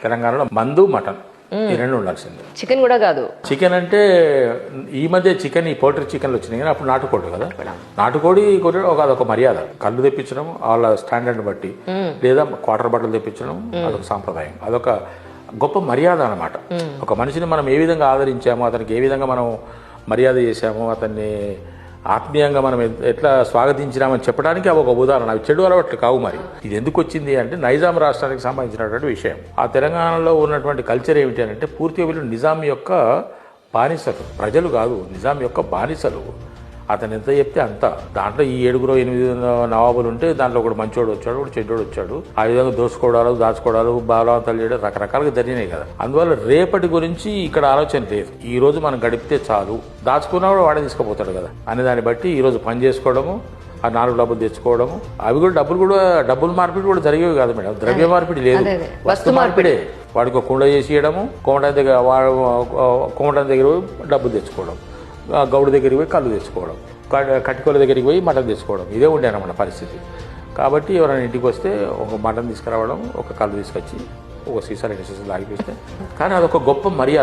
తెలంగాణలో మందు మటన్ ఈ రెండు ఉండాల్సిందే. చికెన్ కూడా కాదు. చికెన్ అంటే ఈ మధ్య చికెన్ ఈ పౌల్ట్రీ చికెన్లు వచ్చినాయి కానీ అప్పుడు నాటుకోడి కదా. నాటుకోడి అదొక మర్యాద. కళ్ళు తెప్పించడం వాళ్ళ స్టాండర్డ్ బట్టి, లేదా క్వార్టర్ బట్టలు తెప్పించడం అదొక సాంప్రదాయం, అదొక గొప్ప మర్యాద అన్నమాట. ఒక మనిషిని మనం ఏ విధంగా ఆదరించామో, అతనికి ఏ విధంగా మనం మర్యాద చేశామో, అతన్ని ఆత్మీయంగా మనం ఎట్లా స్వాగతించినామని చెప్పడానికి అవి ఒక ఉదాహరణ. అవి చెడు అలవాట్లు కావు. మరి ఇది ఎందుకు వచ్చింది అంటే నైజాం రాష్ట్రానికి సంబంధించినటువంటి విషయం. ఆ తెలంగాణలో ఉన్నటువంటి కల్చర్ ఏమిటి అంటే పూర్తిగా వీళ్ళు నిజాం యొక్క బానిసలు, ప్రజలు కాదు, నిజాం యొక్క బానిసలు. అతను ఎంత చెప్తే అంత. దాంట్లో ఈ 7-8 నవాబులు ఉంటే దాంట్లో ఒకడు మంచోడు వచ్చాడు, ఒకటి చెడ్డోడు వచ్చాడు. ఆ విధంగా దోసుకోవడాలు, దాచుకోవడాలు, బాలవంతాలు చేయడం రకరకాలుగా జరిగినాయి కదా. అందువల్ల రేపటి గురించి ఇక్కడ ఆలోచన లేదు. ఈ రోజు మనం గడిపితే చాలు, దాచుకున్నవాడు వాడే తీసుకుపోతాడు కదా అనే దాన్ని బట్టి ఈ రోజు పని చేసుకోవడము, ఆ 4 డబ్బులు తెచ్చుకోవడము, అవి కూడా డబ్బులు మార్పిడి కూడా జరిగేవి కాదు మేడం. ద్రవ్య మార్పిడి లేదు, వస్తు మార్పిడే. వాడికి ఒక కుండ చేసి ఇవ్వడము, కోమటం దగ్గర డబ్బులు తెచ్చుకోవడం, గౌడు దగ్గరికి పోయి కళ్ళు తెచ్చుకోవడం, కట్టుకోల దగ్గరికి పోయి మటన్ తెచ్చుకోవడం, ఇదే ఉండే అన్నమాట పరిస్థితి. కాబట్టి ఎవరైనా ఇంటికి వస్తే ఒక మటన్ తీసుకురావడం, ఒక కళ్ళు తీసుకొచ్చి ఒక సీసా 2 సీసాలు ఆగిపిస్తే, కానీ అదొక గొప్ప మర్యాద.